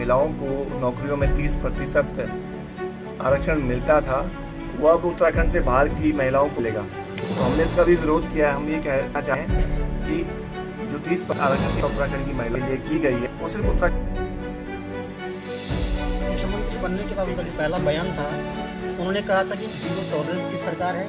महिलाओं को नौकरियों में 30% आरक्षण मिलता था, वो अब उत्तराखंड से बाहर की महिलाओं को लेगा। तो हमने इसका भी विरोध किया है। हम ये कहना चाहें कि जो 30% आरक्षण उत्तराखंड की महिला लिए की गई है, वो सिर्फ उत्तराखंड। मुख्यमंत्री बनने के बाद उनका जो पहला बयान था, उन्होंने कहा था कि जीरो टॉलरेंस की सरकार है,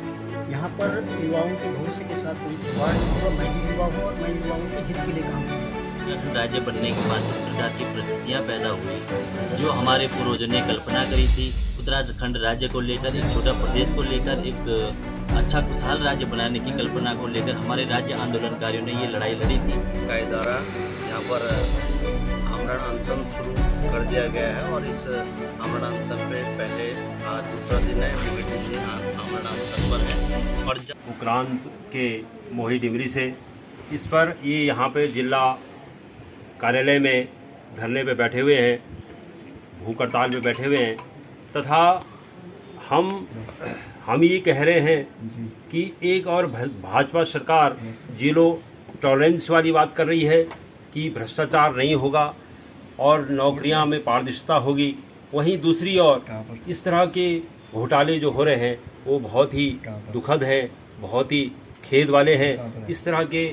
यहाँ पर युवाओं के भविष्य के साथ कोई खिलवाड़ नहीं होगा, मैं भी युवा हूँ और मैं युवाओं के हित के लिए काम करूँगा। उत्तराखंड राज्य बनने के बाद इस प्रकार की परिस्थितियां पैदा हुई जो हमारे पूर्वजों ने कल्पना करी थी। उत्तराखंड राज्य को लेकर, एक छोटा प्रदेश को लेकर, एक अच्छा खुशहाल राज्य बनाने की कल्पना को लेकर हमारे राज्य आंदोलनकारियों ने ये लड़ाई लड़ी थी। के द्वारा यहाँ पर आमरण अनशन शुरू कर दिया गया है और इस आमरण अनशन पे पहले आज दूसरा दिन है, नेगेटिव दिन आमरण अनशन पर है। और उक्रांत के मोही डिमरी से इस पर ये यहाँ पे जिला कार्यालय में धरने पे बैठे हुए हैं, भूख हड़ताल पे बैठे हुए हैं, तथा हम ये कह रहे हैं कि एक और भाजपा सरकार जीरो टॉलरेंस वाली बात कर रही है कि भ्रष्टाचार नहीं होगा और नौकरियां में पारदर्शिता होगी, वहीं दूसरी ओर इस तरह के घोटाले जो हो रहे हैं वो बहुत ही दुखद है, बहुत ही खेद वाले हैं। इस तरह के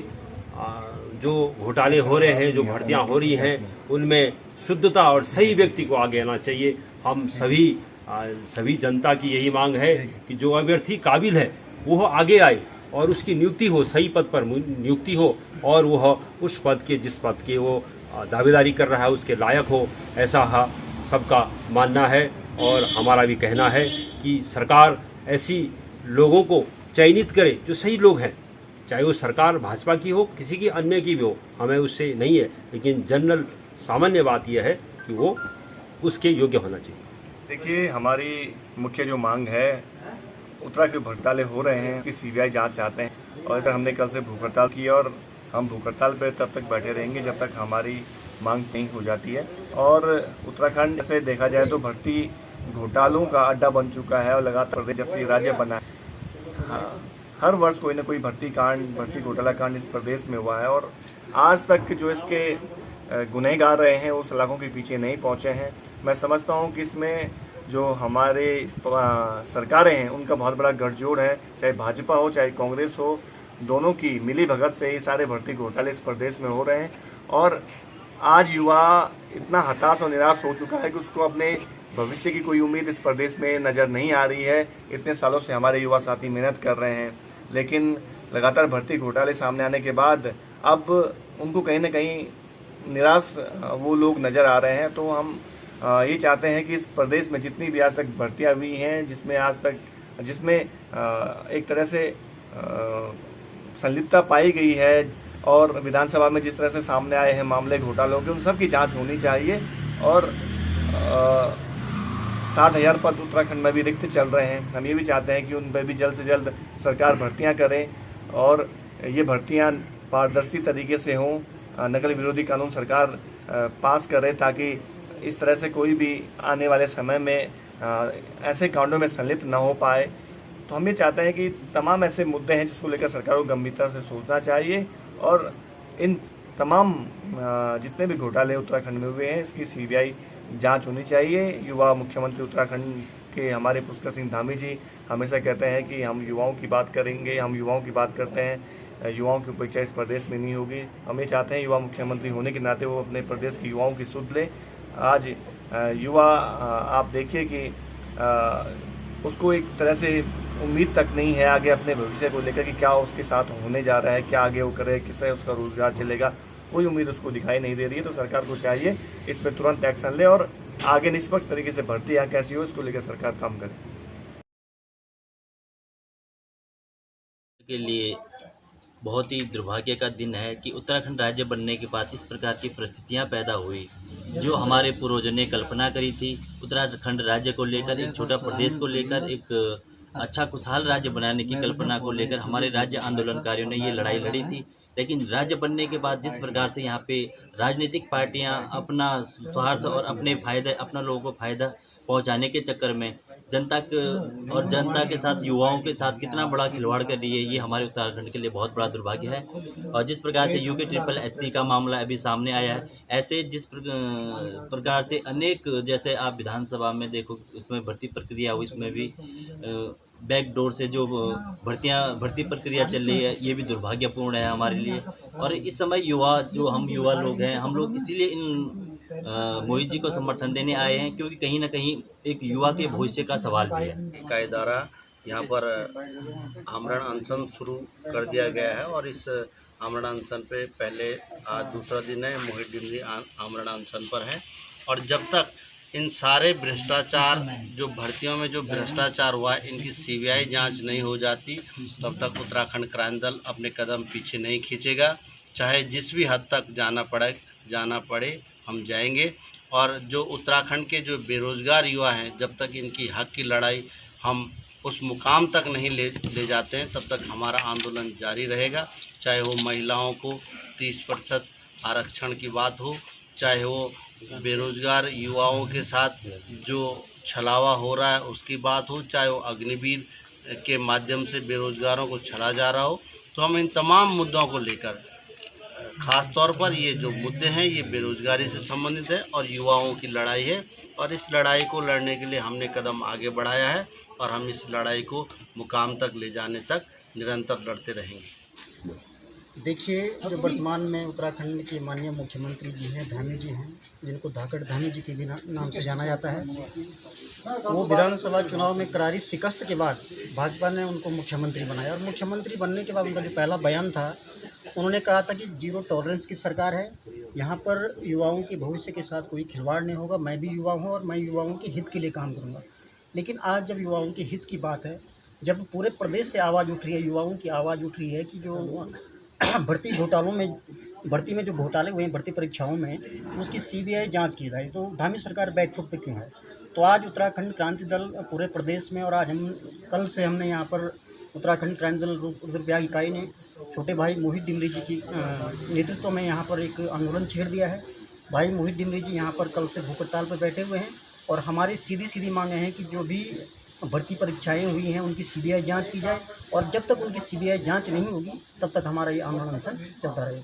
जो घोटाले हो रहे हैं, जो भर्तियां हो रही हैं, उनमें शुद्धता और सही व्यक्ति को आगे आना चाहिए। हम सभी जनता की यही मांग है कि जो अभ्यर्थी काबिल है वो आगे आए और उसकी नियुक्ति हो, सही पद पर नियुक्ति हो और वह उस पद के, जिस पद के वो दावेदारी कर रहा है, उसके लायक हो, ऐसा सबका मानना है। और हमारा भी कहना है कि सरकार ऐसी लोगों को चयनित करे जो सही लोग हैं, चाहे वो सरकार भाजपा की हो, किसी की अन्य की भी हो, हमें उससे नहीं है, लेकिन जनरल सामान्य बात यह है कि वो उसके योग्य होना चाहिए। देखिए, हमारी मुख्य जो मांग है, उत्तराखंड घोटाले हो रहे हैं कि सीबीआई जांच चाहते हैं और ऐसा हमने कल से भूख हड़ताल की और हम भूख हड़ताल पर तब तक बैठे रहेंगे जब तक हमारी मांग नहीं हो जाती है। और उत्तराखंड से देखा जाए तो भर्ती घोटालों का अड्डा बन चुका है और लगातार जब से राज्य बना है, हर वर्ष कोई ना कोई भर्ती घोटाला कांड इस प्रदेश में हुआ है और आज तक जो इसके गुनहगार रहे हैं वो सलाखों के पीछे नहीं पहुंचे हैं। मैं समझता हूं कि इसमें जो हमारे सरकारें हैं उनका बहुत बड़ा गठजोड़ है, चाहे भाजपा हो चाहे कांग्रेस हो, दोनों की मिली भगत से ये सारे भर्ती घोटाले इस प्रदेश में हो रहे हैं। और आज युवा इतना हताश और निराश हो चुका है कि उसको अपने भविष्य की कोई उम्मीद इस प्रदेश में नज़र नहीं आ रही है। इतने सालों से हमारे युवा साथी मेहनत कर रहे हैं, लेकिन लगातार भर्ती घोटाले सामने आने के बाद अब उनको कहीं ना कहीं निराश वो लोग नज़र आ रहे हैं। तो हम ये चाहते हैं कि इस प्रदेश में जितनी भी आज तक भर्तियाँ हुई हैं, जिसमें एक तरह से संलिप्तता पाई गई है और विधानसभा में जिस तरह से सामने आए हैं मामले घोटालों के, उन सब की जांच होनी चाहिए। और 60,000 पद उत्तराखंड में भी रिक्त चल रहे हैं, हम ये भी चाहते हैं कि उन पर भी जल्द से जल्द सरकार भर्तियां करे और ये भर्तियां पारदर्शी तरीके से हों, नकल विरोधी कानून सरकार पास करे ताकि इस तरह से कोई भी आने वाले समय में ऐसे कांडों में संलिप्त न हो पाए। तो हम ये चाहते हैं कि तमाम ऐसे मुद्दे हैं जिसको लेकर सरकार को गंभीरता से सोचना चाहिए और इन तमाम जितने भी घोटाले उत्तराखंड में हुए हैं इसकी सीबीआई जांच होनी चाहिए। युवा मुख्यमंत्री उत्तराखंड के हमारे पुष्कर सिंह धामी जी हमेशा कहते हैं कि हम युवाओं की बात करेंगे, हम युवाओं की बात करते हैं, युवाओं की उपेक्षा इस प्रदेश में नहीं होगी। हम ये चाहते हैं युवा मुख्यमंत्री होने के नाते वो अपने प्रदेश के युवाओं की सुध ले। आज युवा आप देखिए कि उसको एक तरह से उम्मीद तक नहीं है आगे अपने भविष्य को लेकर कि क्या उसके साथ होने जा रहा है, क्या आगे वो करे, किससे उसका रोजगार चलेगा, कोई उम्मीद उसको दिखाई नहीं दे रही है। तो सरकार को चाहिए इस पर तुरंत एक्शन ले और आगे निष्पक्ष तरीके से भर्ती यहाँ कैसी हो इसको लेकर सरकार काम करे। के लिए बहुत ही दुर्भाग्य का दिन है कि उत्तराखंड राज्य बनने के बाद इस प्रकार की परिस्थितियां पैदा हुई जो हमारे पूर्वजों ने कल्पना करी थी। उत्तराखंड राज्य को लेकर, एक छोटा प्रदेश को लेकर, एक अच्छा खुशहाल राज्य बनाने की कल्पना को लेकर हमारे राज्य आंदोलनकारियों ने ये लड़ाई लड़ी थी। लेकिन राज्य बनने के बाद जिस प्रकार से यहाँ पे राजनीतिक पार्टियाँ अपना स्वार्थ और अपने फायदे, अपना लोगों को फायदा पहुंचाने के चक्कर में जनता के साथ युवाओं के साथ कितना बड़ा खिलवाड़ कर रही है, ये हमारे उत्तराखंड के लिए बहुत बड़ा दुर्भाग्य है। और जिस प्रकार से UP-SSC का मामला अभी सामने आया है, ऐसे जिस प्रकार से अनेक, जैसे आप विधानसभा में देखो उसमें भर्ती प्रक्रिया हुई, उसमें भी बैकडोर से जो भर्ती प्रक्रिया चल रही है, ये भी दुर्भाग्यपूर्ण है हमारे लिए। और इस समय हम युवा लोग हैं, हम लोग इसीलिए इन मोहित जी को समर्थन देने आए हैं, क्योंकि कहीं ना कहीं एक युवा के भविष्य का सवाल भी है। का इदारा यहाँ पर आमरण अनशन शुरू कर दिया गया है और इस आमरण अनशन पे पहले आज दूसरा दिन है। मोहित डिमरी आमरण अनशन पर है और जब तक इन सारे भ्रष्टाचार, जो भर्तियों में जो भ्रष्टाचार हुआ है, इनकी CBI जांच नहीं हो जाती, तब तक उत्तराखंड क्रांति दल अपने कदम पीछे नहीं खींचेगा। चाहे जिस भी हद तक जाना पड़े हम जाएंगे। और जो उत्तराखंड के जो बेरोजगार युवा हैं, जब तक इनकी हक की लड़ाई हम उस मुकाम तक नहीं ले जाते हैं, तब तक हमारा आंदोलन जारी रहेगा। चाहे वो महिलाओं को 30% आरक्षण की बात हो, चाहे वो बेरोजगार युवाओं के साथ जो छलावा हो रहा है उसकी बात हो, चाहे वो अग्निवीर के माध्यम से बेरोजगारों को छला जा रहा हो। तो हम इन तमाम मुद्दों को लेकर, ख़ास तौर पर ये जो मुद्दे हैं ये बेरोजगारी से संबंधित है और युवाओं की लड़ाई है, और इस लड़ाई को लड़ने के लिए हमने कदम आगे बढ़ाया है और हम इस लड़ाई को मुकाम तक ले जाने तक निरंतर लड़ते रहेंगे। देखिए, जो वर्तमान में उत्तराखंड के माननीय मुख्यमंत्री जी हैं, धामी जी हैं, जिनको धाकड़ धामी जी के भी नाम से जाना जाता है, वो विधानसभा चुनाव में करारी शिकस्त के बाद भाजपा ने उनको मुख्यमंत्री बनाया। और मुख्यमंत्री बनने के बाद उनका जो पहला बयान था, उन्होंने कहा था कि जीरो टॉलरेंस की सरकार है, यहाँ पर युवाओं के भविष्य के साथ कोई खिलवाड़ नहीं होगा, मैं भी युवा हूँ और मैं युवाओं के हित के लिए काम करूँगा। लेकिन आज जब युवाओं के हित की बात है, जब पूरे प्रदेश से आवाज़ उठ रही है, युवाओं की आवाज़ उठ रही है कि जो भर्ती में जो घोटाले हुए हैं, भर्ती परीक्षाओं में, उसकी CBI जांच की जाए, तो धामी सरकार बैकफुट पे क्यों है? तो आज उत्तराखंड क्रांति दल पूरे प्रदेश में, और आज कल से हमने यहाँ पर उत्तराखंड क्रांति दल रुद्रप्रयाग इकाई ने छोटे भाई मोहित डिमरी जी की नेतृत्व में यहाँ पर एक आंदोलन छेड़ दिया है। भाई मोहित डिमरी जी यहाँ पर कल से भूख हड़ताल पर बैठे हुए हैं और हमारी सीधी मांगे हैं कि जो भी भर्ती परीक्षाएं हुई हैं उनकी CBI जांच की जाए, और जब तक उनकी CBI जांच नहीं होगी तब तक हमारा ये आंदोलन चलता रहेगा।